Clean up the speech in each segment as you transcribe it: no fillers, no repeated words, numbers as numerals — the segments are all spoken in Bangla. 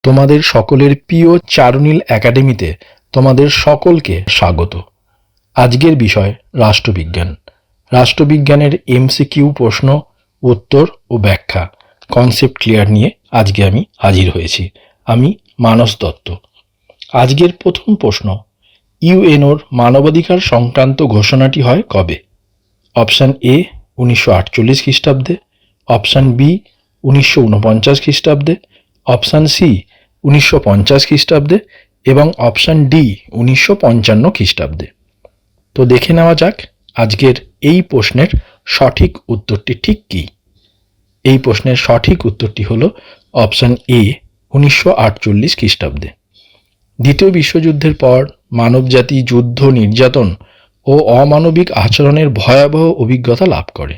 তোমাদের সকলের প্রিয় চারুনীল একাডেমিতে তোমাদের সকলকে স্বাগত। আজকের বিষয় রাষ্ট্রবিজ্ঞান। রাষ্ট্রবিজ্ঞানের এমসিকিউ প্রশ্ন, উত্তর ও ব্যাখ্যা, কনসেপ্ট ক্লিয়ার নিয়ে আজকে আমি হাজির হয়েছি। আমি মানস দত্ত। আজকের প্রথম প্রশ্ন, ইউএনওর মানবাধিকার সংক্রান্ত ঘোষণাটি হয় কবে? অপশান এ 1948 খ্রিস্টাব্দে, অপশান বি 1949 খ্রিস্টাব্দে, অপশান সি 1950 খ্রিস্টাব্দে এবং অপশান ডি 1955 খ্রিস্টাব্দে। তো দেখে নেওয়া যাক আজকের এই প্রশ্নের সঠিক উত্তরটি ঠিক কী। এই প্রশ্নের সঠিক উত্তরটি হলো অপশান এ 1948 খ্রিস্টাব্দে। দ্বিতীয় বিশ্বযুদ্ধের পর মানবজাতি যুদ্ধ, নির্যাতন ও অমানবিক আচরণের ভয়াবহ অভিজ্ঞতা লাভ করে।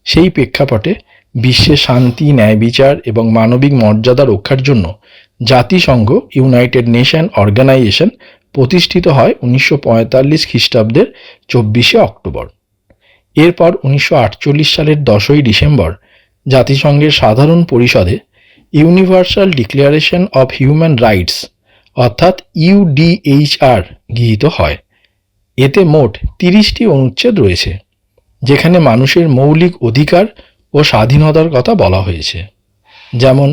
সেই প্রেক্ষাপটে বিশ্বে শান্তি, ন্যায় বিচার এবং মানবিক মর্যাদা রক্ষার জন্য জাতিসংঘ ইউনাইটেড নেশন অর্গানাইজেশন প্রতিষ্ঠিত হয় 1945 খ্রিস্টাব্দের 24শে অক্টোবর। এরপর 1948 সালের 10ই ডিসেম্বর জাতিসংঘের সাধারণ পরিষদে universal declaration of human rights অর্থাৎ ইউডিএইচআর গৃহীত হয়। এতে মোট 30টি অনুচ্ছেদ রয়েছে, যেখানে মানুষের মৌলিক অধিকার ও স্বাধীনতার কথা বলা হয়েছে, যেমন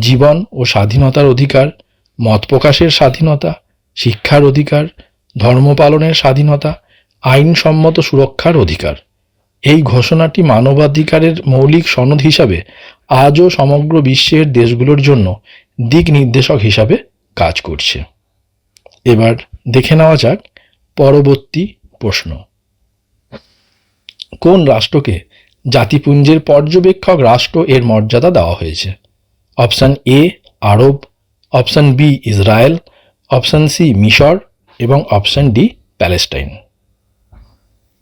জীবন ও স্বাধীনতার অধিকার, মত প্রকাশের স্বাধীনতা, শিক্ষার অধিকার, ধর্ম পালনের স্বাধীনতা, আইনসম্মত সুরক্ষার অধিকার। এই ঘোষণাটি মানবাধিকারের মৌলিক সনদ হিসাবে আজও সমগ্র বিশ্বের দেশগুলোর জন্য দিক নির্দেশক হিসাবে কাজ করছে। এবার দেখে নেওয়া যাক পরবর্তী প্রশ্ন। কোন রাষ্ট্রকে জাতিপুঞ্জের পর্যবেক্ষক রাষ্ট্র এর মর্যাদা দেওয়া হয়েছে? Option A Arab, option B Israel, option C মিশর এবং অপশান ডি প্যালেস্টাইন।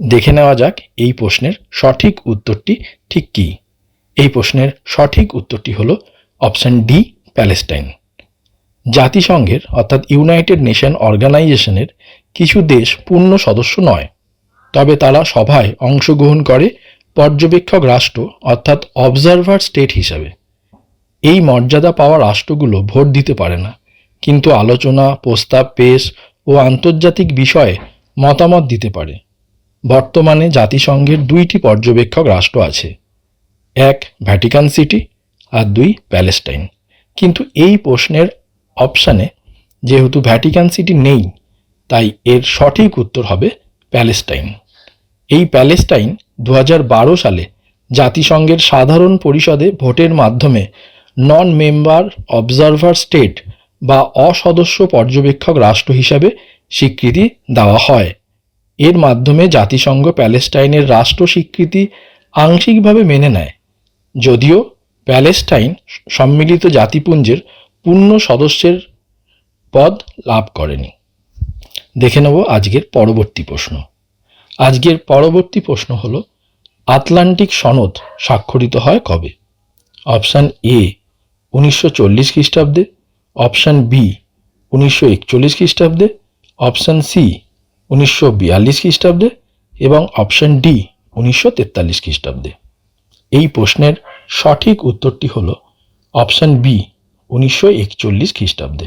দেখে নেওয়া যাক এই প্রশ্নের সঠিক উত্তরটি ঠিক কী। এই প্রশ্নের সঠিক উত্তরটি হলো অপশান ডি প্যালেস্টাইন। জাতিসংঘের অর্থাৎ ইউনাইটেড নেশন অর্গানাইজেশনের কিছু দেশ পূর্ণ সদস্য নয়, তবে তারা সভায় অংশগ্রহণ করে পর্যবেক্ষক রাষ্ট্র অর্থাৎ অবজারভার স্টেট হিসাবে। এই মর্যাদা পাওয়া রাষ্ট্রগুলো ভোট দিতে পারে না, কিন্তু আলোচনা, প্রস্তাব পেশ ও আন্তর্জাতিক বিষয়ে মতামত দিতে পারে। বর্তমানে জাতিসংঘের 2টি পর্যবেক্ষক রাষ্ট্র আছে, এক ভ্যাটিকান সিটি আর 2 প্যালেস্টাইন। কিন্তু এই প্রশ্নের অপশানে যেহেতু ভ্যাটিকান সিটি নেই, তাই এর সঠিক উত্তর হবে প্যালেস্টাইন। এই প্যালেস্টাইন 2012 সালে জাতিসংঘের সাধারণ পরিষদে ভোটের মাধ্যমে নন মেম্বার অবজারভার স্টেট বা অসদস্য পর্যবেক্ষক রাষ্ট্র হিসাবে স্বীকৃতি দেওয়া হয়। এর মাধ্যমে জাতিসংঘ প্যালেস্টাইনের রাষ্ট্র স্বীকৃতি আংশিকভাবে মেনে নেয়, যদিও প্যালেস্টাইন সম্মিলিত জাতিপুঞ্জের পূর্ণ সদস্যের পদ লাভ করেনি। দেখে নেব আজকের পরবর্তী প্রশ্ন। আজকের পরবর্তী প্রশ্ন হল আটলান্টিক সনদ স্বাক্ষরিত হয় কবে? অপশান এ 1940 খ্রিস্টাব্দে, অপশান বি 1941 খ্রিস্টাব্দে, অপশান সি 1942 খ্রিস্টাব্দে এবং অপশান ডি 1943 খ্রিস্টাব্দে। এই প্রশ্নের সঠিক উত্তরটি হল অপশান বি 1941 খ্রিস্টাব্দে।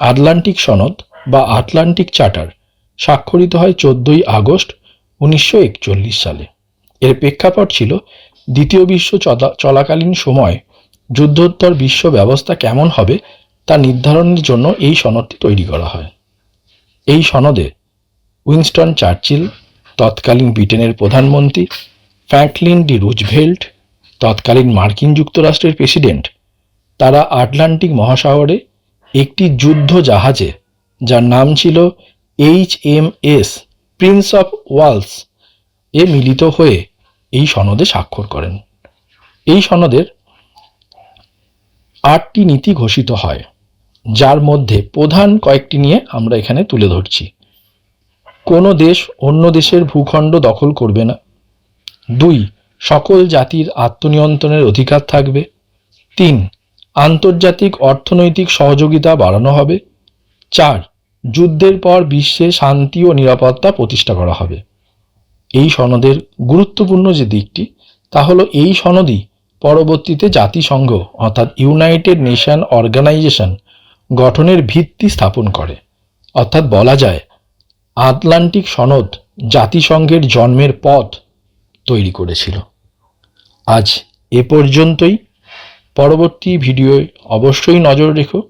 আটলান্টিক সনদ বা আটলান্টিক চার্টার স্বাক্ষরিত হয় 14ই আগস্ট 1941 সালে। এর প্রেক্ষাপট ছিল দ্বিতীয় বিশ্ব চলাকালীন সময় যুদ্ধোত্তর বিশ্ব ব্যবস্থা কেমন হবে তা নির্ধারণের জন্য এই সনদটি তৈরি করা হয়। এই সনদে উইনস্টন চার্চিল, তৎকালীন ব্রিটেনের প্রধানমন্ত্রী, ফ্র্যাঙ্কলিন ডি রুজভেল্ট, তৎকালীন মার্কিন যুক্তরাষ্ট্রের প্রেসিডেন্ট, তারা আটলান্টিক মহাসাগরে একটি যুদ্ধ জাহাজে, যার নাম ছিল HMS প্রিন্স অফ ওয়েলস এ মিলিত হয়ে এই সনদে স্বাক্ষর করেন। এই সনদের 8টি নীতি ঘোষিত হয়, যার মধ্যে প্রধান কয়েকটি নিয়ে আমরা এখানে তুলে ধরছি। কোনো দেশ অন্য দেশের ভূখণ্ড দখল করবে না। 2 সকল জাতির আত্মনিয়ন্ত্রণের অধিকার থাকবে। 3 আন্তর্জাতিক অর্থনৈতিক সহযোগিতা বাড়ানো হবে। 4 যুদ্ধের পর বিশ্বে শান্তি ও নিরাপত্তা প্রতিষ্ঠা করা হবে। এই সনদের গুরুত্বপূর্ণ যে দিকটি তা হলো এই সনদই পরবর্তীতে জাতিসংঘ অর্থাৎ ইউনাইটেড নেশন অর্গানাইজেশন গঠনের ভিত্তি স্থাপন করে। অর্থাৎ বলা যায় আটলান্টিক সনদ জাতিসংঘের জন্মের পথ তৈরি করেছিল। আজ এ পর্যন্তই। পরবর্তী ভিডিওয় অবশ্যই নজর রেখো।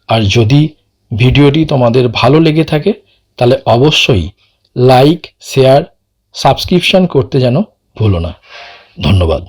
আর যদি ভিডিওটি তোমাদের ভালো লেগে থাকে তাহলে অবশ্যই লাইক, শেয়ার, সাবস্ক্রিপশন করতে যেন ভুলো না। ধন্যবাদ।